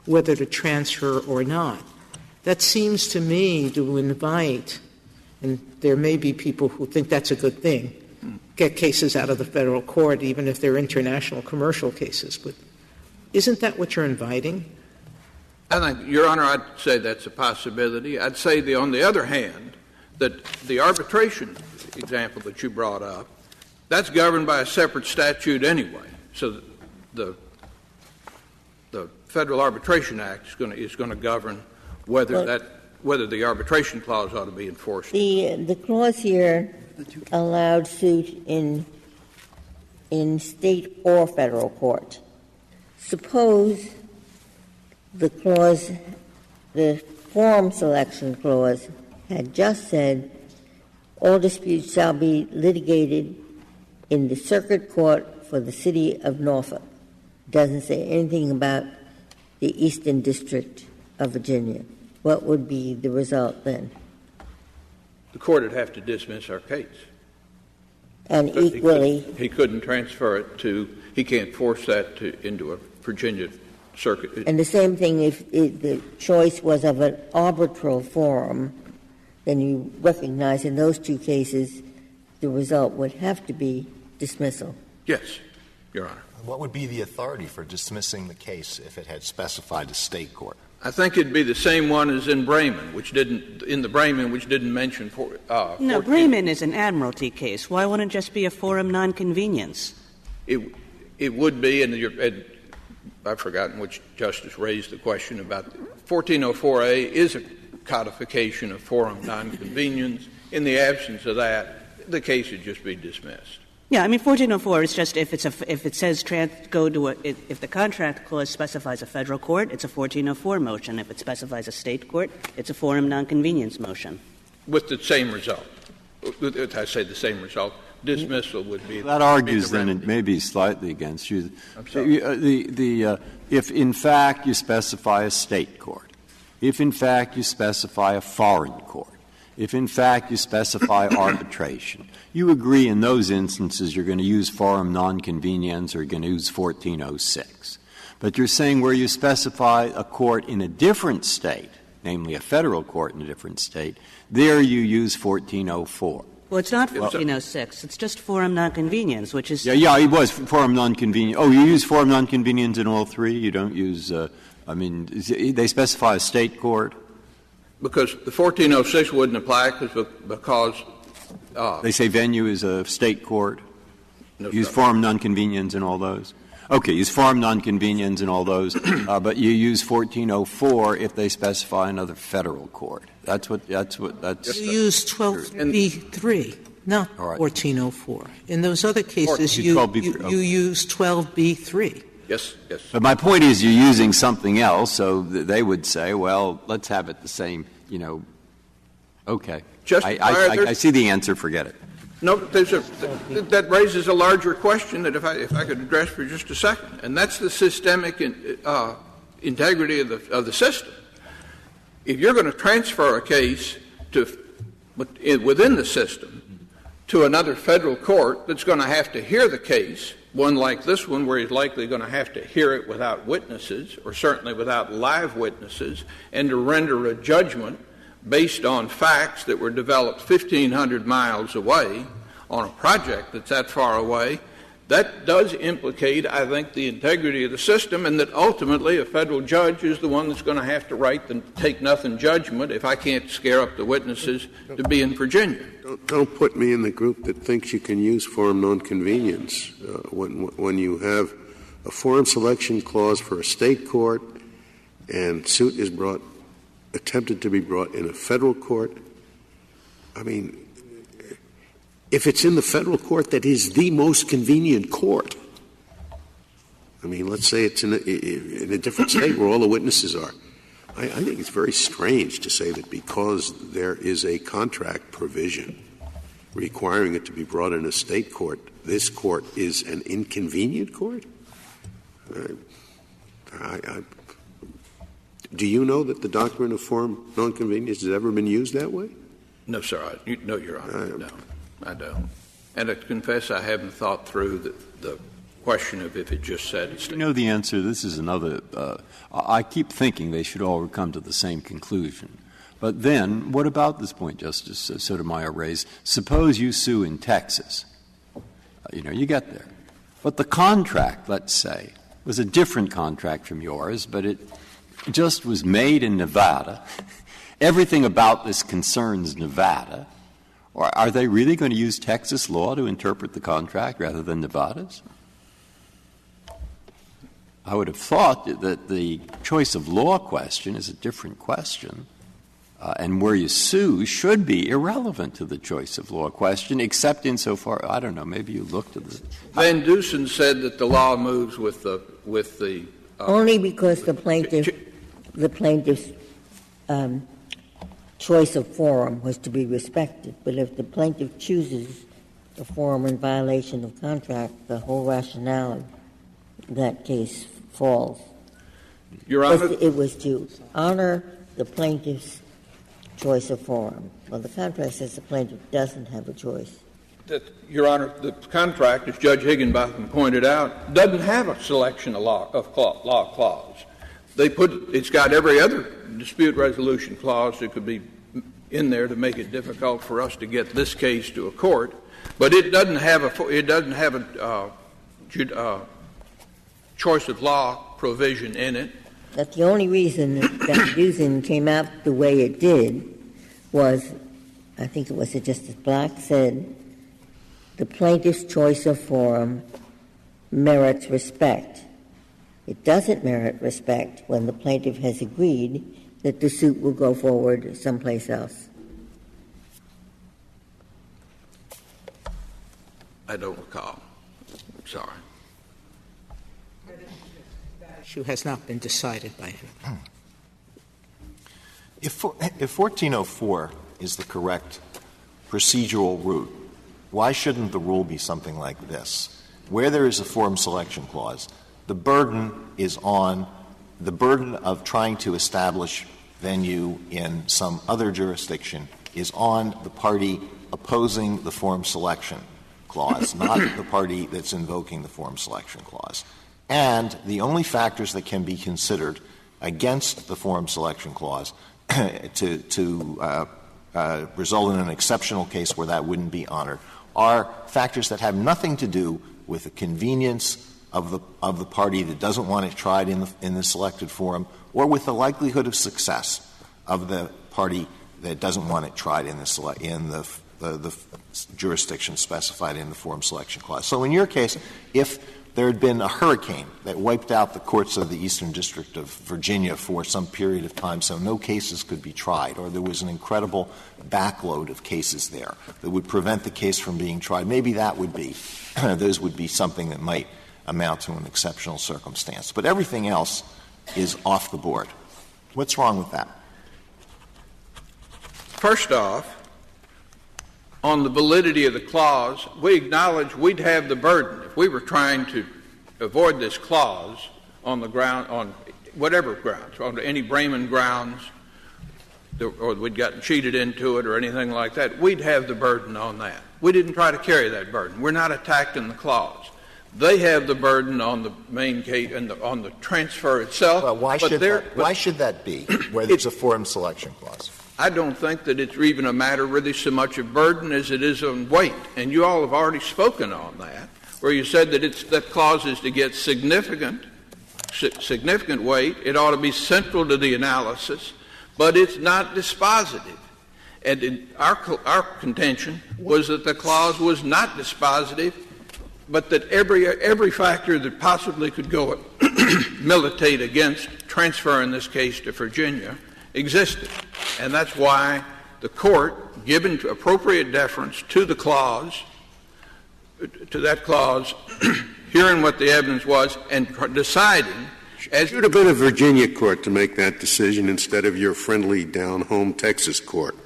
whether to transfer or not. That seems to me to invite, and there may be people who think that's a good thing, get cases out of the federal court even if they're international commercial cases. But isn't that what you're inviting? I think, Your Honor, I'd say that's a possibility. I'd say, on the other hand, that the arbitration example that you brought up, that's governed by a separate statute anyway. So the Federal Arbitration Act is going to govern whether the arbitration clause ought to be enforced. The clause here allowed suit in state or federal court. Suppose the forum selection clause had just said all disputes shall be litigated in the circuit court for the city of Norfolk. Doesn't say anything about the Eastern District of Virginia. What would be the result then? The court would have to dismiss our case. And equally, he couldn't transfer it he can't force that into a Virginia circuit. And the same thing if the choice was of an arbitral forum, then you recognize in those two cases the result would have to be dismissal. Yes, Your Honor. What would be the authority for dismissing the case if it had specified a state court? I think it'd be the same one as in Bremen, which didn't mention No, Bremen is an admiralty case. Why wouldn't it just be a forum nonconvenience? it would be, and I've forgotten which justice raised the question about 1404A is a codification of forum nonconvenience. In the absence of that, the case would just be dismissed. Yeah, I mean, 1404 is just if it says if the contract clause specifies a federal court, it's a 1404 motion. If it specifies a state court, it's a forum nonconvenience motion. With the same result. I say the same result. Dismissal would be. That argues then it may be slightly against you. I'm sorry. If in fact you specify a state court, if in fact you specify a foreign court, if in fact you specify arbitration, you agree in those instances you're going to use forum nonconvenience or you're going to use 1406. But you're saying where you specify a court in a different state, namely a federal court in a different state, there you use 1404. Well, it's not 1406. It's just forum nonconvenience, which is... Yeah, it was forum nonconvenience. Oh, you use forum nonconvenience in all three? You don't use, they specify a state court? Because the 1406 wouldn't apply because they say venue is a state court? No, use forum nonconvenience in all those? Okay, use forum nonconvenience in all those, but you use 1404 if they specify another federal court. That's. You use 12b3, not 1404. In those other cases, you use 12b3. Yes. But my point is you're using something else, so they would say, well, let's have it the same, okay. I see the answer, forget it. No, that raises a larger question that if I could address for just a second, and that's the systemic integrity of the system. If you're going to transfer a case within the system to another federal court that's going to have to hear the case, one like this one where he's likely going to have to hear it without witnesses or certainly without live witnesses, and to render a judgment based on facts that were developed 1,500 miles away on a project that's that far away, that does implicate, I think, the integrity of the system, and that ultimately a federal judge is the one that's going to have to write the take-nothing judgment if I can't scare up the witnesses to be in Virginia. Don't put me in the group that thinks you can use forum nonconvenience when you have a forum selection clause for a state court and suit is attempted to be brought in a federal court. I mean, if it's in the federal court that is the most convenient court, I mean, let's say it's in a different state where all the witnesses are. I think it's very strange to say that because there is a contract provision requiring it to be brought in a state court, this court is an inconvenient court? Do you know that the doctrine of forum nonconvenience has ever been used that way? No, sir. No, Your Honor. No, I don't. And I confess I haven't thought through the question of if it just said it's... You know the answer. This is another... I keep thinking they should all come to the same conclusion. But then, what about this point Justice Sotomayor raised? Suppose you sue in Texas. You get there. But the contract, let's say, was a different contract from yours, but it just was made in Nevada. Everything about this concerns Nevada. Or are they really going to use Texas law to interpret the contract rather than Nevada's? I would have thought that the choice of law question is a different question, and where you sue should be irrelevant to the choice of law question, except insofar, I don't know, maybe you looked at this. Van Dusen said that the law moves with the only because the plaintiff's choice of forum was to be respected. But if the plaintiff chooses a forum in violation of contract, the whole rationale of that case falls. Your Honor, it was to honor the plaintiff's choice of forum. Well, the contract says the plaintiff doesn't have a choice. Your Honor, the contract, as Judge Higginbotham pointed out, doesn't have a selection of law clause. It's got every other dispute resolution clause that could be in there to make it difficult for us to get this case to a court, but it doesn't have a choice of law provision in it. That the only reason that Dusen came out the way it did was, I think it was Justice Black said, the plaintiff's choice of forum merits respect. It doesn't merit respect when the plaintiff has agreed that the suit will go forward someplace else. I don't recall. I'm sorry. That issue has not been decided by him. If 1404 is the correct procedural route, why shouldn't the rule be something like this? Where there is a forum selection clause, the burden is on the burden of trying to establish venue in some other jurisdiction is on the party opposing the forum selection clause, not the party that's invoking the forum selection clause. And the only factors that can be considered against the forum selection clause to result in an exceptional case where that wouldn't be honored are factors that have nothing to do with the convenience of the party that doesn't want it tried in the selected forum, or with the likelihood of success of the party that doesn't want it tried in the jurisdiction specified in the forum selection clause. So in your case, if there had been a hurricane that wiped out the courts of the Eastern District of Virginia for some period of time so no cases could be tried, or there was an incredible backload of cases there that would prevent the case from being tried, maybe that would be those would be something that might amount to an exceptional circumstance. But everything else is off the board. What's wrong with that? First off, on the validity of the clause, we acknowledge we'd have the burden. If we were trying to avoid this clause on the ground, on whatever grounds, on any Brayman grounds, or we'd gotten cheated into it or anything like that, we'd have the burden on that. We didn't try to carry that burden. We're not attacking the clause. They have the burden on the main case and on the transfer itself. Well, why should that be, where there's a forum selection clause? I don't think that it's even a matter really so much of burden as it is on weight. And you all have already spoken on that, where you said that that clause is to get significant weight. It ought to be central to the analysis, but it's not dispositive. And our contention was that the clause was not dispositive, but that every factor that possibly could go militate against transferring this case to Virginia existed. And that's why the court, given appropriate deference to the clause, to that clause, hearing what the evidence was and deciding. It should have been a Virginia court to make that decision instead of your friendly down-home Texas court.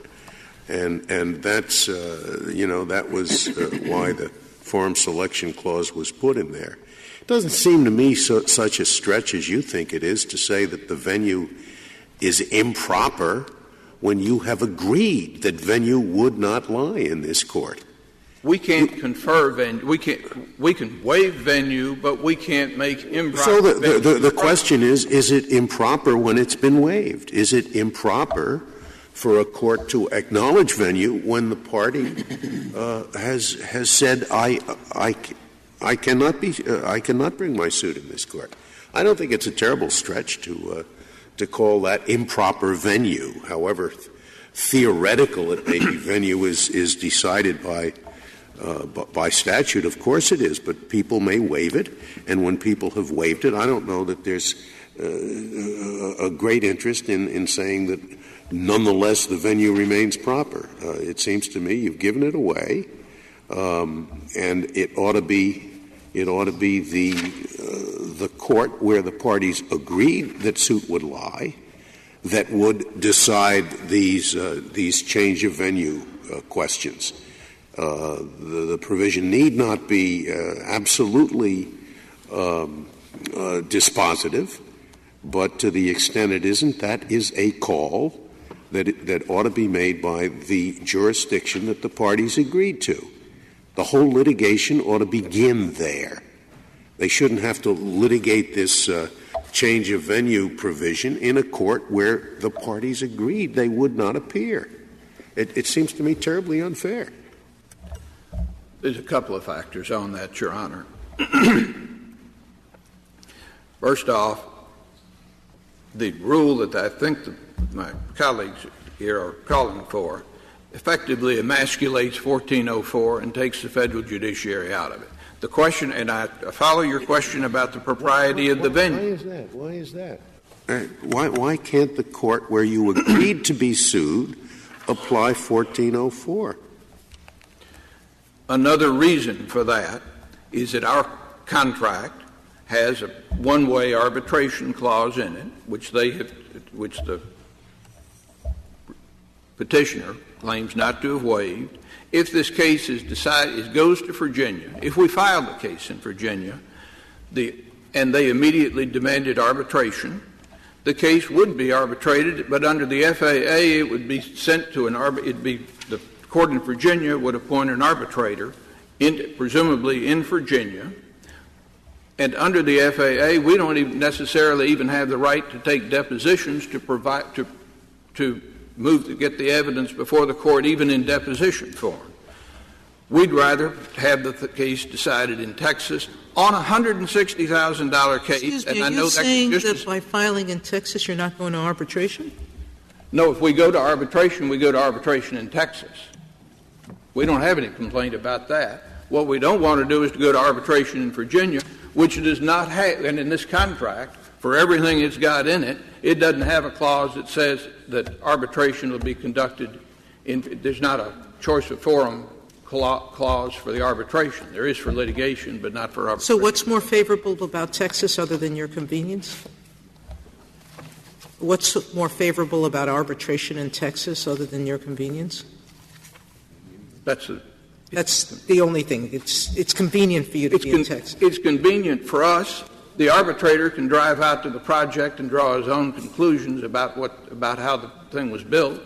And that's, that was why the forum selection clause was put in there. It doesn't seem to me such a stretch as you think it is to say that the venue is improper when you have agreed that venue would not lie in this court. We can't confer venue. We can waive venue, but we can't make improper So venue. the question is it improper when it's been waived? Is it improper for a court to acknowledge venue when the party has said I cannot bring my suit in this court? I don't think it's a terrible stretch to call that improper venue. However theoretical it may be, venue is decided by statute. Of course it is, but people may waive it, and when people have waived it, I don't know that there's a great interest in saying that nonetheless the venue remains proper. It seems to me you've given it away, and it ought to be the court where the parties agreed that suit would lie that would decide these change of venue questions. The provision need not be absolutely dispositive, but to the extent it isn't, that is a call that ought to be made by the jurisdiction that the parties agreed to. The whole litigation ought to begin there. They shouldn't have to litigate this change of venue provision in a court where the parties agreed they would not appear. It seems to me terribly unfair. There's a couple of factors on that, Your Honor. First off, the rule that I think my colleagues here are calling for effectively emasculates 1404 and takes the federal judiciary out of it. The question, and I follow your question about the propriety of the venue. Why is that? Why can't the court where you agreed to be sued apply 1404? Another reason for that is that our contract has a one-way arbitration clause in it, which the petitioner claims not to have waived. If this case is decided, it goes to Virginia. If we file the case in Virginia, and they immediately demanded arbitration, the case would be arbitrated, but under the FAA, it would be sent to the court in Virginia would appoint an arbitrator, presumably in Virginia. And under the FAA, we don't even necessarily even have the right to take depositions to get the evidence before the court, even in deposition form. We'd rather have the case decided in Texas on a $160,000 case. Excuse me, and I are know you saying that by filing in Texas you're not going to arbitration? No, if we go to arbitration, we go to arbitration in Texas. We don't have any complaint about that. What we don't want to do is to go to arbitration in Virginia, which does not have, and in this contract, for everything it's got in it, it doesn't have a clause that says that arbitration will be conducted there's not a choice of forum clause for the arbitration. There is for litigation, but not for arbitration. So what's more favorable about Texas other than your convenience? What's more favorable about arbitration in Texas other than your convenience? That's the only thing. It's convenient for you to be in Texas. It's convenient for us. The arbitrator can drive out to the project and draw his own conclusions about how the thing was built.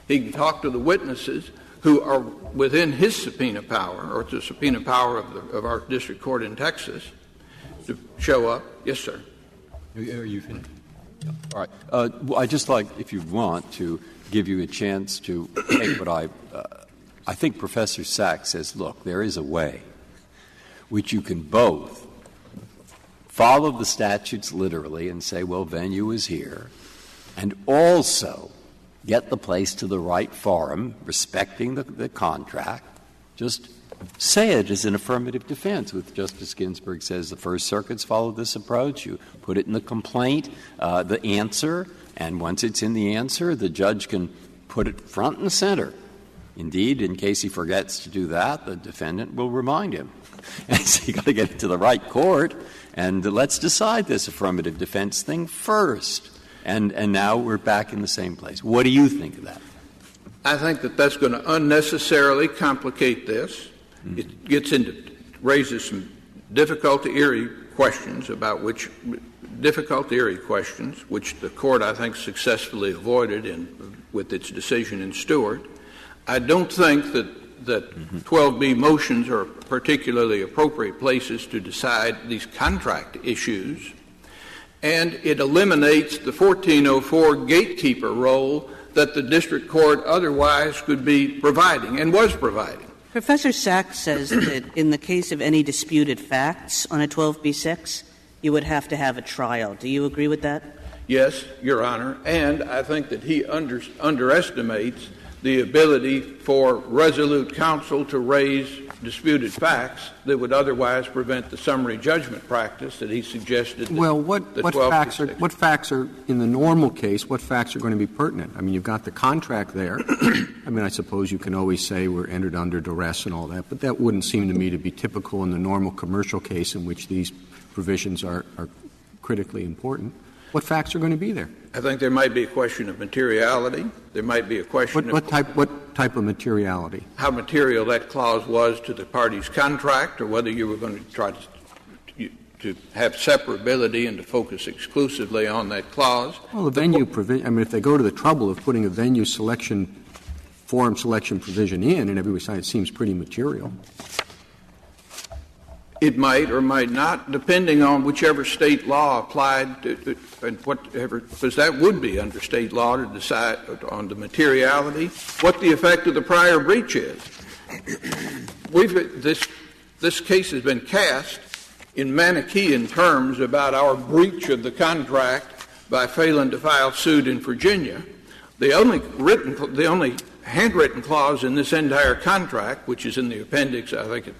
He can talk to the witnesses who are within his subpoena power, or the subpoena power of our district court in Texas, to show up. Yes, sir. Are you finished? Yeah. All right. I'd just like, if you want, to give you a chance to take what I think Professor Sachs says, look, there is a way which you can both follow the statutes literally and say, well, venue is here, and also get the place to the right forum, respecting the contract. Just say it as an affirmative defense. With Justice Ginsburg says the First Circuit's followed this approach. You put it in the complaint, the answer, and once it's in the answer, the judge can put it front and center. Indeed, in case he forgets to do that, the defendant will remind him. And so you've got to get it to the right court, and let's decide this affirmative defense thing first. And now we're back in the same place. What do you think of that? I think that that's going to unnecessarily complicate this. Mm-hmm. It raises some difficult-eerie questions which the court, I think, successfully avoided with its decision in Stewart. I don't think that 12B motions are particularly appropriate places to decide these contract issues, and it eliminates the 1404 gatekeeper role that the district court otherwise could be providing and was providing. Professor Sachs says that in the case of any disputed facts on a 12B6, you would have to have a trial. Do you agree with that? Yes, Your Honor, and I think that he underestimates the ability for resolute counsel to raise disputed facts that would otherwise prevent the summary judgment practice that he suggested. Well, what facts are in the normal case? What facts are going to be pertinent? I mean, you've got the contract there. I mean, I suppose you can always say we're entered under duress and all that, but that wouldn't seem to me to be typical in the normal commercial case in which these provisions are critically important. What facts are going to be there? I think there might be a question of materiality. There might be a question what type of materiality? How material that clause was to the party's contract, or whether you were going to try to have separability and to focus exclusively on that clause. Well, the venue provision, I mean, if they go to the trouble of putting a venue forum selection provision in, and everybody says it seems pretty material. It might or might not, depending on whichever state law applied to and whatever, because that would be under state law to decide on the materiality, what the effect of the prior breach is. This case has been cast in Manichaean terms about our breach of the contract by failing to file suit in Virginia. The only handwritten clause in this entire contract, which is in the appendix, I think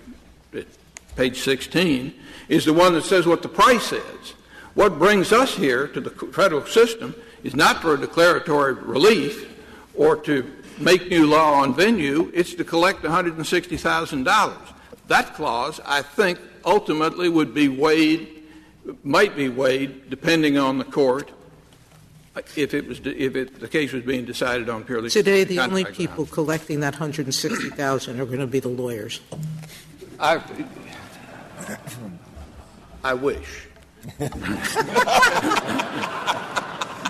page 16, is the one that says what the price is. What brings us here to the federal system is not for a declaratory relief or to make new law on venue. It's to collect $160,000. That clause, I think, ultimately would be weighed, might be weighed, depending on the court, if the case was being decided on purely today. The only people collecting that $160,000 are going to be the lawyers. I wish.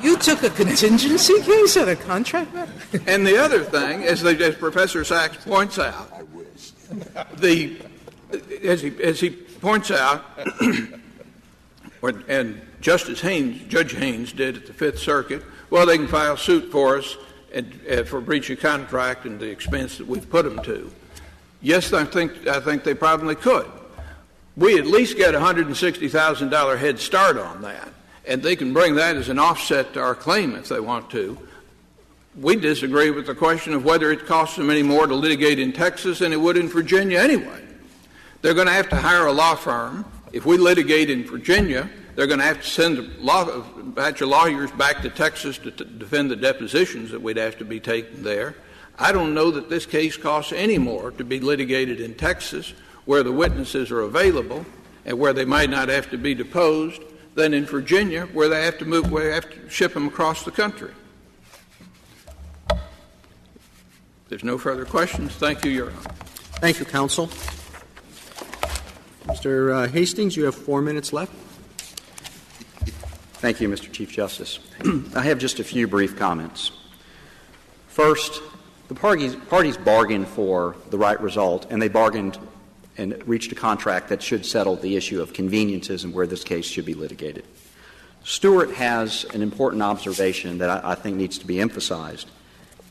You took a contingency case at a contract matter? And the other thing, as Professor Sachs points out, as he points out, and Judge Haynes did at the Fifth Circuit, well, they can file suit for us for breach of contract and the expense that we've put them to. Yes, I think they probably could. We at least get a $160,000 head start on that, and they can bring that as an offset to our claim if they want to. We disagree with the question of whether it costs them any more to litigate in Texas than it would in Virginia anyway. They're going to have to hire a law firm. If we litigate in Virginia, they're going to have to send a batch of lawyers back to Texas to defend the depositions that we'd have to be taken there. I don't know that this case costs any more to be litigated in Texas, where the witnesses are available and where they might not have to be deposed, than in Virginia, where they have to ship them across the country. If there's no further questions, thank you, Your Honor. Thank you, counsel. Mr. Hastings, you have 4 minutes left. Thank you, Mr. Chief Justice. I have just a few brief comments. First, the parties bargained for the right result, and they bargained and reached a contract that should settle the issue of conveniences and where this case should be litigated. Stewart has an important observation that I think needs to be emphasized.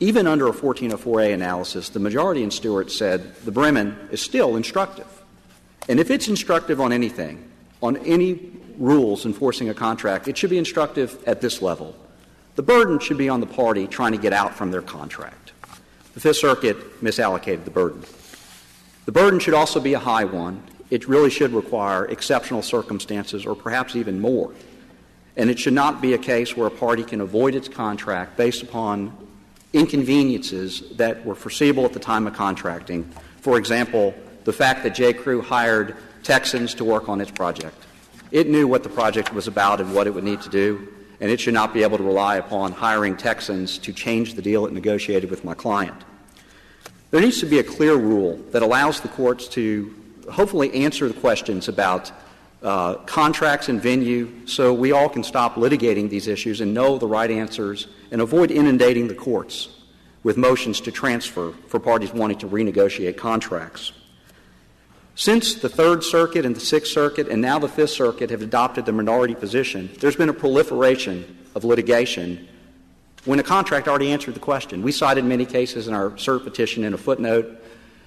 Even under a 1404A analysis, the majority in Stewart said the Bremen is still instructive. And if it's instructive on anything, on any rules enforcing a contract, it should be instructive at this level. The burden should be on the party trying to get out from their contract. The Fifth Circuit misallocated the burden. The burden should also be a high one. It really should require exceptional circumstances or perhaps even more. And it should not be a case where a party can avoid its contract based upon inconveniences that were foreseeable at the time of contracting. For example, the fact that J. Crew hired Texans to work on its project. It knew what the project was about and what it would need to do, and it should not be able to rely upon hiring Texans to change the deal it negotiated with my client. There needs to be a clear rule that allows the courts to hopefully answer the questions about contracts and venue so we all can stop litigating these issues and know the right answers and avoid inundating the courts with motions to transfer for parties wanting to renegotiate contracts. Since the Third Circuit and the Sixth Circuit and now the Fifth Circuit have adopted the minority position, there's been a proliferation of litigation when a contract already answered the question. We cited many cases in our cert petition in a footnote,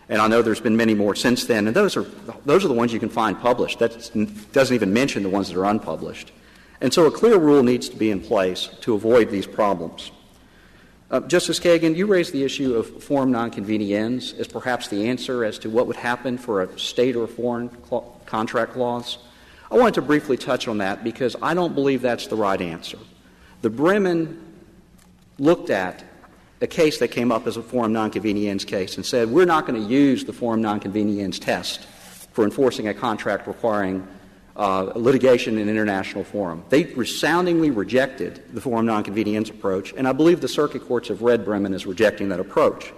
and I know there's been many more since then, and those are the ones you can find published. That doesn't even mention the ones that are unpublished. And so a clear rule needs to be in place to avoid these problems. Justice Kagan, you raised the issue of forum nonconveniens as perhaps the answer as to what would happen for a state or a foreign contract clause. I wanted to briefly touch on that because I don't believe that's the right answer. The Bremen looked at a case that came up as a forum nonconveniens case and said, we're not going to use the forum nonconveniens test for enforcing a contract requiring litigation in international forum. They resoundingly rejected the forum nonconveniens approach, and I believe the circuit courts have read Bremen as rejecting that approach.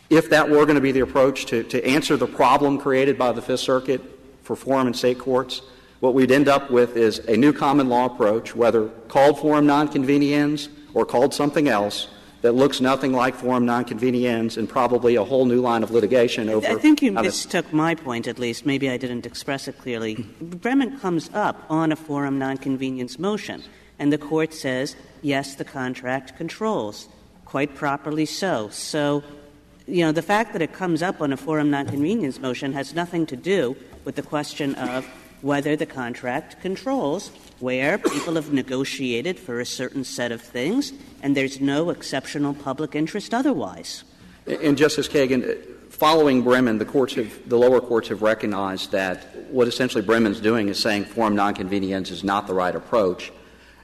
If that were going to be the approach to answer the problem created by the Fifth Circuit for forum and state courts, what we'd end up with is a new common law approach, whether called forum nonconveniens or called something else, that looks nothing like forum nonconveniens and probably a whole new line of litigation over. I think you mistook my point, at least. Maybe I didn't express it clearly. Bremen comes up on a forum nonconvenience motion, and the court says, yes, the contract controls, quite properly so. So, the fact that it comes up on a forum nonconvenience motion has nothing to do with the question of whether the contract controls, where people have negotiated for a certain set of things, and there's no exceptional public interest otherwise. And, Justice Kagan, following Bremen, the lower courts have recognized that what essentially Bremen's doing is saying forum nonconvenience is not the right approach.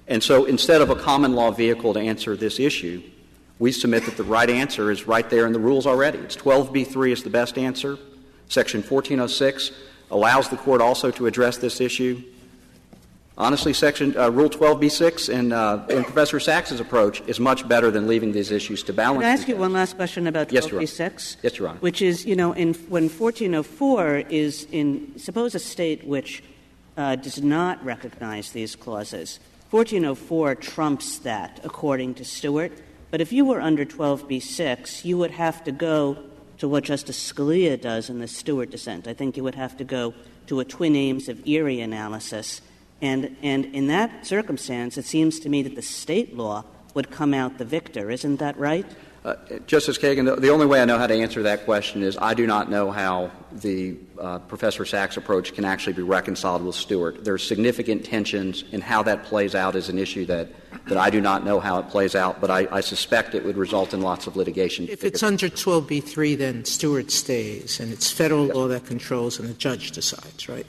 And so instead of a common law vehicle to answer this issue, we submit that the right answer is right there in the rules already. It's 12b3 is the best answer. Section 1406 allows the court also to address this issue. Honestly, Rule 12b6 in Professor Sachs's approach is much better than leaving these issues to balance. Can I ask you one last question about 12b6? Yes, Your Honor. Which is, when 1404 is suppose a state which does not recognize these clauses, 1404 trumps that, according to Stewart. But if you were under 12b6, you would have to go to what Justice Scalia does in the Stewart dissent. I think you would have to go to a twin aims of Erie analysis. And in that circumstance, it seems to me that the state law would come out the victor. Isn't that right? Justice Kagan, the only way I know how to answer that question is I do not know how the Professor Sachs approach can actually be reconciled with Stewart. There are significant tensions in how that plays out as an issue that I do not know how it plays out, but I suspect it would result in lots of litigation. If it's under 12b3, then Stewart stays, and it's federal law that controls and the judge decides, right?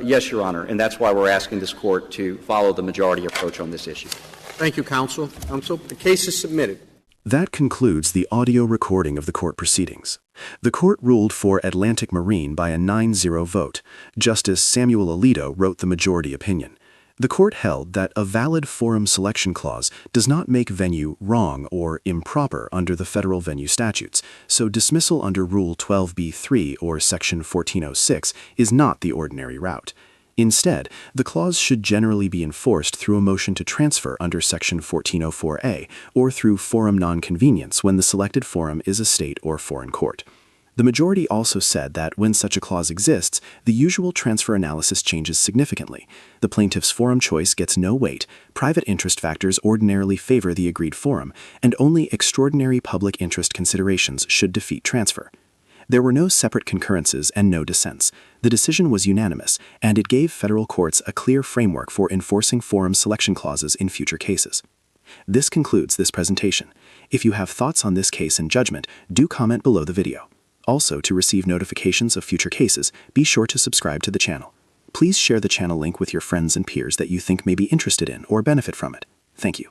Yes, Your Honor, and that's why we're asking this Court to follow the majority approach on this issue. Thank you, counsel. Counsel, the case is submitted. That concludes the audio recording of the court proceedings. The court ruled for Atlantic Marine by a 9-0 vote. Justice Samuel Alito wrote the majority opinion. The court held that a valid forum selection clause does not make venue wrong or improper under the federal venue statutes, so dismissal under Rule 12b3 or Section 1406 is not the ordinary route. Instead, the clause should generally be enforced through a motion to transfer under Section 1404A or through forum nonconvenience when the selected forum is a state or foreign court. The majority also said that when such a clause exists, the usual transfer analysis changes significantly. The plaintiff's forum choice gets no weight, private interest factors ordinarily favor the agreed forum, and only extraordinary public interest considerations should defeat transfer. There were no separate concurrences and no dissents. The decision was unanimous, and it gave federal courts a clear framework for enforcing forum selection clauses in future cases. This concludes this presentation. If you have thoughts on this case and judgment, do comment below the video. Also, to receive notifications of future cases, be sure to subscribe to the channel. Please share the channel link with your friends and peers that you think may be interested in or benefit from it. Thank you.